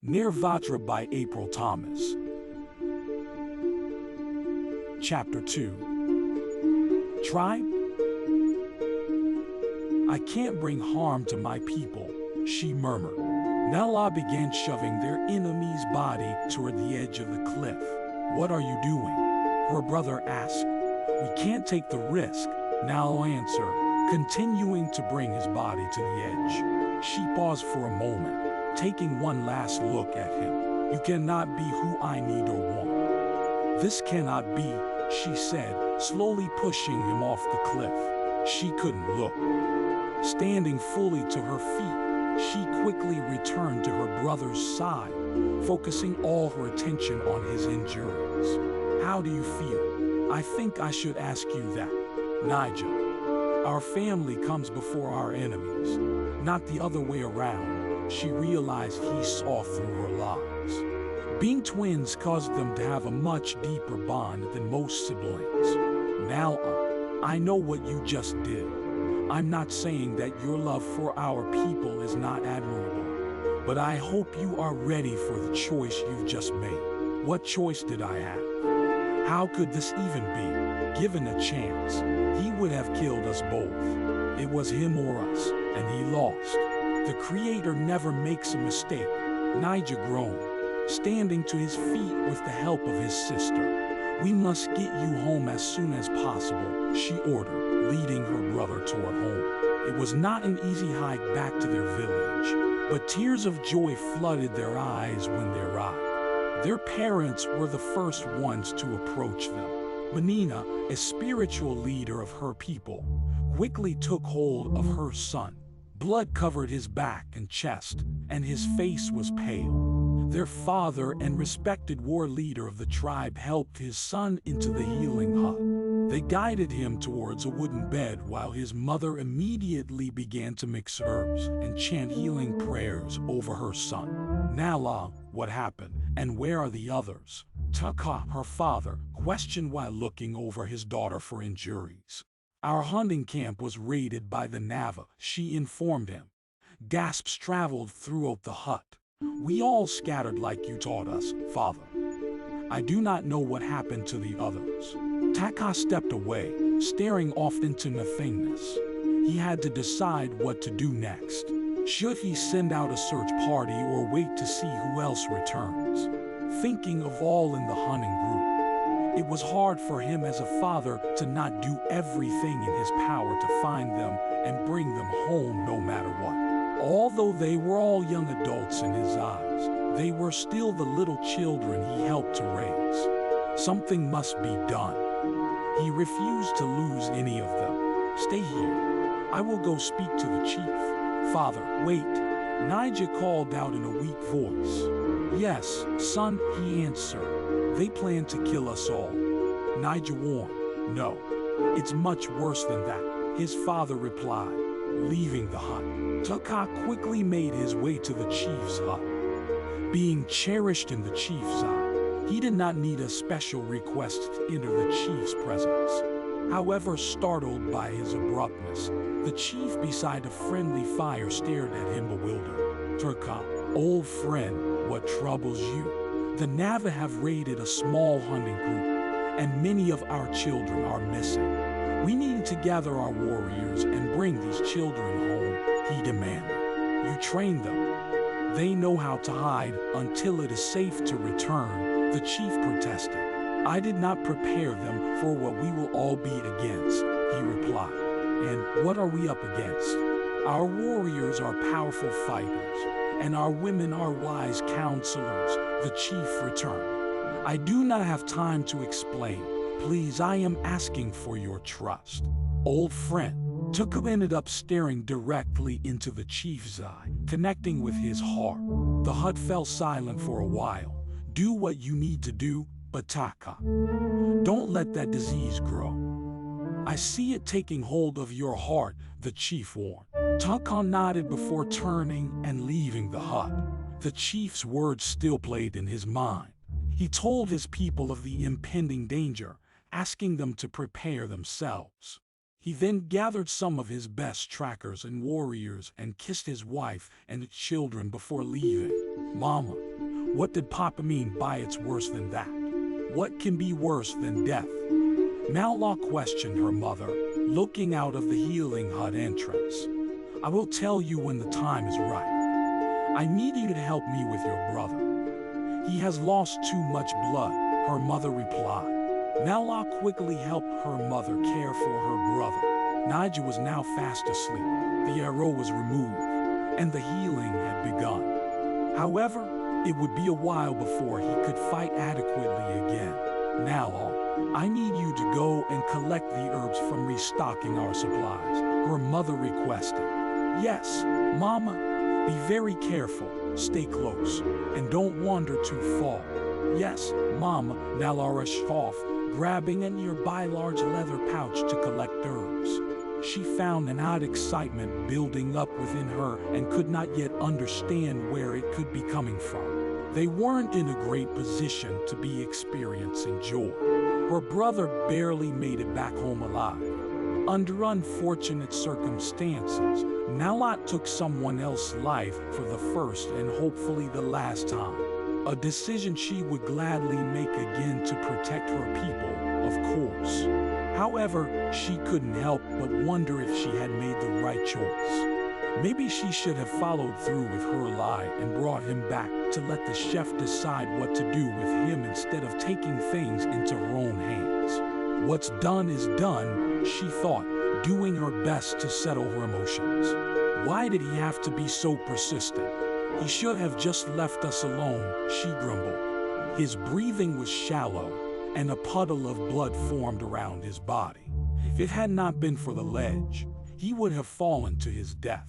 Nirvatra by April Thomas. Chapter 2. Tribe? I can't bring harm to my people, she murmured. Nella began shoving their enemy's body toward the edge of the cliff. What are you doing? Her brother asked. We can't take the risk, Nella answered, continuing to bring his body to the edge. She paused for a moment, taking one last look at him. You cannot be who I need or want. This cannot be, she said, slowly pushing him off the cliff. She couldn't look. Standing fully to her feet, she quickly returned to her brother's side, focusing all her attention on his injuries. How do you feel? I think I should ask you that, Nigel. Our family comes before our enemies, not the other way around. She realized he saw through her lies. Being twins caused them to have a much deeper bond than most siblings. Now, I know what you just did. I'm not saying that your love for our people is not admirable, but I hope you are ready for the choice you've just made. What choice did I have? How could this even be? Given a chance, he would have killed us both. It was him or us, and he lost. The Creator never makes a mistake, Nigel groaned, standing to his feet with the help of his sister. We must get you home as soon as possible, she ordered, leading her brother toward home. It was not an easy hike back to their village, but tears of joy flooded their eyes when they arrived. Their parents were the first ones to approach them. Menina, a spiritual leader of her people, quickly took hold of her son. Blood covered his back and chest, and his face was pale. Their father and respected war leader of the tribe helped his son into the healing hut. They guided him towards a wooden bed while his mother immediately began to mix herbs and chant healing prayers over her son. Nala, what happened, and where are the others? Taka, her father, questioned while looking over his daughter for injuries. Our hunting camp was raided by the Nava, she informed him. Gasps traveled throughout the hut. We all scattered like you taught us, father. I do not know what happened to the others. Taka stepped away, staring off into nothingness. He had to decide what to do next. Should he send out a search party or wait to see who else returns? Thinking of all in the hunting group, it was hard for him as a father to not do everything in his power to find them and bring them home no matter what. Although they were all young adults in his eyes, they were still the little children he helped to raise. Something must be done. He refused to lose any of them. Stay here. I will go speak to the chief. Father, wait. Nigel called out in a weak voice. Yes, son, he answered. They plan to kill us all. Nigel warned. No, it's much worse than that, his father replied, leaving the hut. Taka quickly made his way to the chief's hut. Being cherished in the chief's eye, he did not need a special request to enter the chief's presence. However, startled by his abruptness, the chief beside a friendly fire stared at him bewildered. Taka, old friend, what troubles you? The Nava have raided a small hunting group, and many of our children are missing. We need to gather our warriors and bring these children home, he demanded. You train them. They know how to hide until it is safe to return, the chief protested. I did not prepare them for what we will all be against, he replied. And what are we up against? Our warriors are powerful fighters, and our women are wise counselors, the chief returned. I do not have time to explain. Please, I am asking for your trust. Old friend, Taka ended up staring directly into the chief's eye, connecting with his heart. The hut fell silent for a while. Do what you need to do, but Taka, don't let that disease grow. I see it taking hold of your heart, the chief warned. Taka nodded before turning and leaving the hut. The chief's words still played in his mind. He told his people of the impending danger, asking them to prepare themselves. He then gathered some of his best trackers and warriors and kissed his wife and children before leaving. Mama, What did Papa mean by it's worse than that? What can be worse than death? Nala questioned her mother, looking out of the healing hut entrance. I will tell you when the time is right. I need you to help me with your brother. He has lost too much blood, her mother replied. Nala quickly helped her mother care for her brother. Nigel was now fast asleep. The arrow was removed, and the healing had begun. However, it would be a while before he could fight adequately again. Nala, I need you to go and collect the herbs from restocking our supplies, her mother requested. Yes, Mama. Be very careful, stay close, and don't wander too far. Yes, Mama, Nala rushed off, grabbing a nearby large leather pouch to collect herbs. She found an odd excitement building up within her and could not yet understand where it could be coming from. They weren't in a great position to be experiencing joy. Her brother barely made it back home alive. Under unfortunate circumstances, Nala took someone else's life for the first and hopefully the last time. A decision she would gladly make again to protect her people, of course. However, she couldn't help but wonder if she had made the right choice. Maybe she should have followed through with her lie and brought him back to let the chef decide what to do with him instead of taking things into her own hands. What's done is done, she thought, doing her best to settle her emotions. Why did he have to be so persistent? He should have just left us alone, she grumbled. His breathing was shallow, and a puddle of blood formed around his body. If it had not been for the ledge, he would have fallen to his death.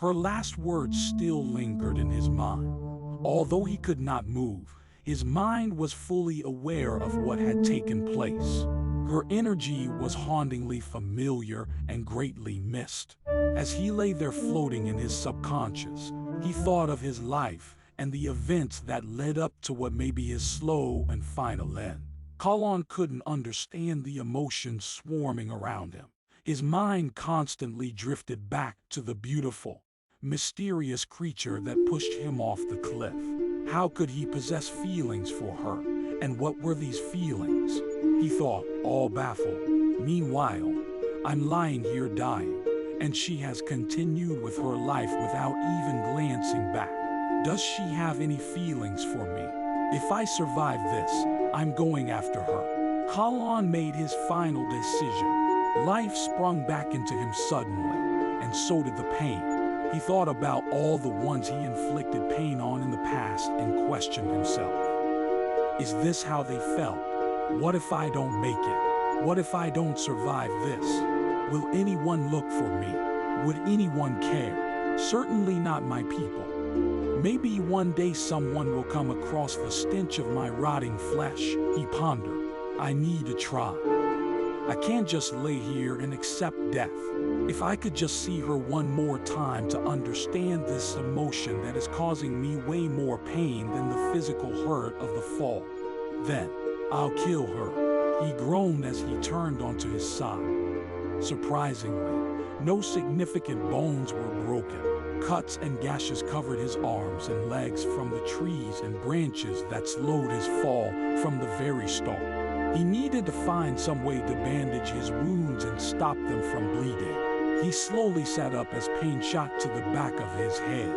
Her last words still lingered in his mind. Although he could not move, his mind was fully aware of what had taken place. Her energy was hauntingly familiar and greatly missed. As he lay there floating in his subconscious, he thought of his life and the events that led up to what may be his slow and final end. Kalon couldn't understand the emotions swarming around him. His mind constantly drifted back to the beautiful, mysterious creature that pushed him off the cliff. How could he possess feelings for her? And what were these feelings? He thought, all baffled. Meanwhile, I'm lying here dying, and she has continued with her life without even glancing back. Does she have any feelings for me? If I survive this, I'm going after her. Kalon made his final decision. Life sprung back into him suddenly, and so did the pain. He thought about all the ones he inflicted pain on in the past and questioned himself. Is this how they felt? What if I don't make it? What if I don't survive this? Will anyone look for me? Would anyone care? Certainly not my people. Maybe one day someone will come across the stench of my rotting flesh, he pondered. I need to try. I can't just lay here and accept death. If I could just see her one more time to understand this emotion that is causing me way more pain than the physical hurt of the fall, then I'll kill her, he groaned as he turned onto his side. Surprisingly, no significant bones were broken. Cuts and gashes covered his arms and legs from the trees and branches that slowed his fall from the very start. He needed to find some way to bandage his wounds and stop them from bleeding. He slowly sat up as pain shot to the back of his head,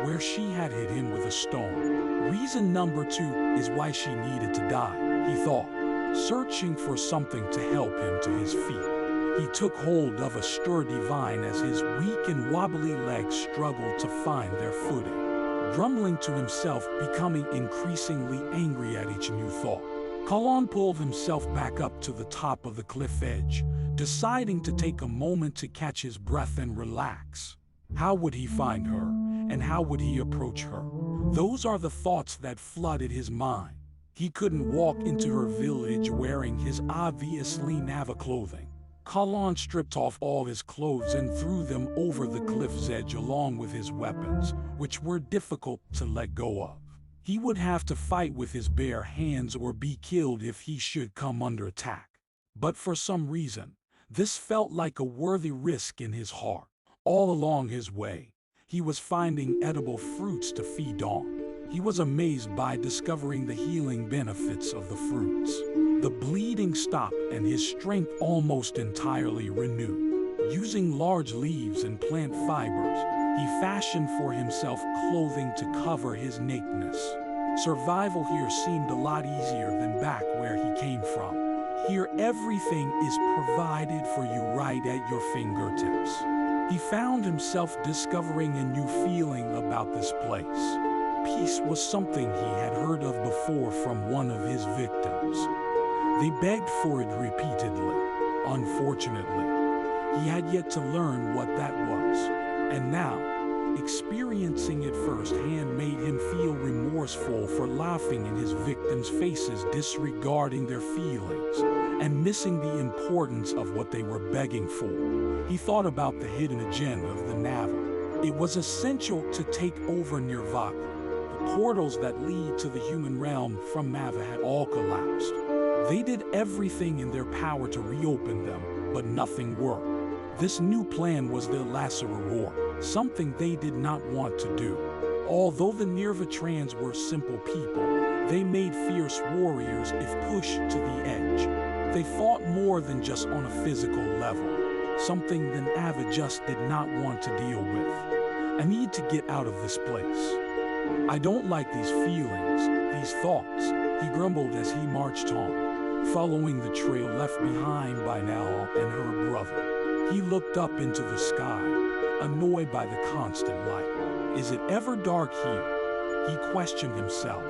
where she had hit him with a stone. Reason number 2 is why she needed to die, he thought, searching for something to help him to his feet. He took hold of a sturdy vine as his weak and wobbly legs struggled to find their footing. Grumbling to himself, becoming increasingly angry at each new thought, Kalon pulled himself back up to the top of the cliff edge, deciding to take a moment to catch his breath and relax. How would he find her, and how would he approach her? Those are the thoughts that flooded his mind. He couldn't walk into her village wearing his obviously Nava clothing. Kalon stripped off all his clothes and threw them over the cliff's edge along with his weapons, which were difficult to let go of. He would have to fight with his bare hands or be killed if he should come under attack. But for some reason, this felt like a worthy risk in his heart. All along his way, he was finding edible fruits to feed on. He was amazed by discovering the healing benefits of the fruits. The bleeding stopped and his strength almost entirely renewed. Using large leaves and plant fibers, he fashioned for himself clothing to cover his nakedness. Survival here seemed a lot easier than back where he came from. Here everything is provided for you right at your fingertips. He found himself discovering a new feeling about this place. Peace was something he had heard of before from one of his victims. They begged for it repeatedly. Unfortunately, he had yet to learn what that was. And now, experiencing it firsthand made him feel remorseful for laughing in his victims' faces, disregarding their feelings, and missing the importance of what they were begging for. He thought about the hidden agenda of the NaNoWriMo. It was essential to take over Nirvatra. The portals that lead to the human realm from NaNoWriMo had all collapsed. They did everything in their power to reopen them, but nothing worked. This new plan was their last reward, something they did not want to do. Although the Nirvatrans were simple people, they made fierce warriors if pushed to the edge. They fought more than just on a physical level, something that NaNoWriMo just did not want to deal with. I need to get out of this place. I don't like these feelings, these thoughts, he grumbled as he marched on, following the trail left behind by Nala and her brother. He looked up into the sky, annoyed by the constant light. Is it ever dark here? He questioned himself.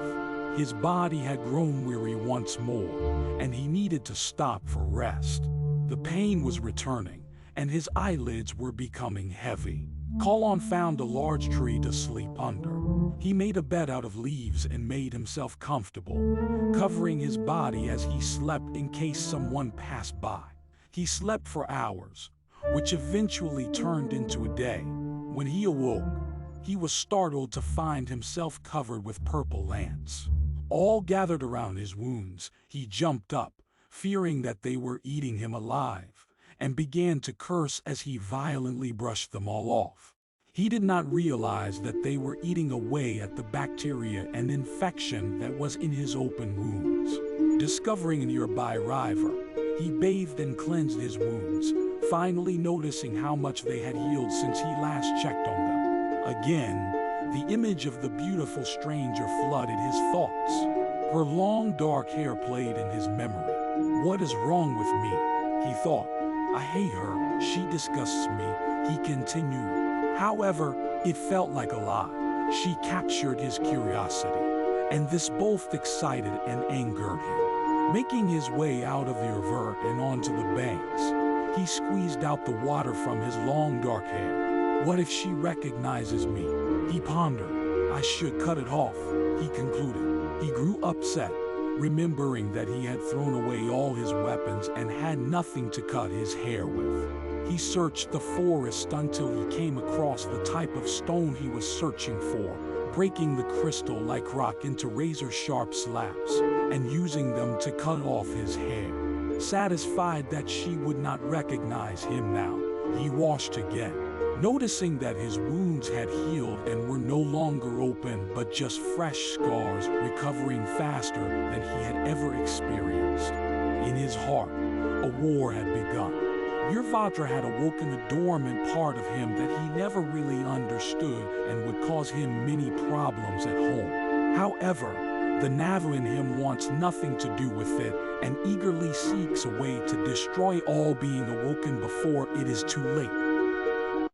His body had grown weary once more, and he needed to stop for rest. The pain was returning, and his eyelids were becoming heavy. Kalon found a large tree to sleep under. He made a bed out of leaves and made himself comfortable, covering his body as he slept in case someone passed by. He slept for hours, which eventually turned into a day. When he awoke, he was startled to find himself covered with purple ants. All gathered around his wounds, he jumped up, fearing that they were eating him alive, and began to curse as he violently brushed them all off. He did not realize that they were eating away at the bacteria and infection that was in his open wounds. Discovering a nearby river, he bathed and cleansed his wounds, finally noticing how much they had healed since he last checked on them. Again, the image of the beautiful stranger flooded his thoughts. Her long dark hair played in his memory. What is wrong with me? He thought. I hate her, she disgusts me, he continued. However, it felt like a lie. She captured his curiosity, and this both excited and angered him. Making his way out of the river and onto the banks, he squeezed out the water from his long dark hair. What if she recognizes me? He pondered. I should cut it off, he concluded. He grew upset, remembering that he had thrown away all his weapons and had nothing to cut his hair with. He searched the forest until he came across the type of stone he was searching for, breaking the crystal-like rock into razor-sharp slabs and using them to cut off his hair. Satisfied that she would not recognize him now, he washed again, noticing that his wounds had healed and were no longer open but just fresh scars, recovering faster than he had ever experienced. In his heart, a war had begun. Nirvatra had awoken a dormant part of him that he never really understood and would cause him many problems at home. However, the NaNoWriMo in him wants nothing to do with it and eagerly seeks a way to destroy all being awoken before it is too late.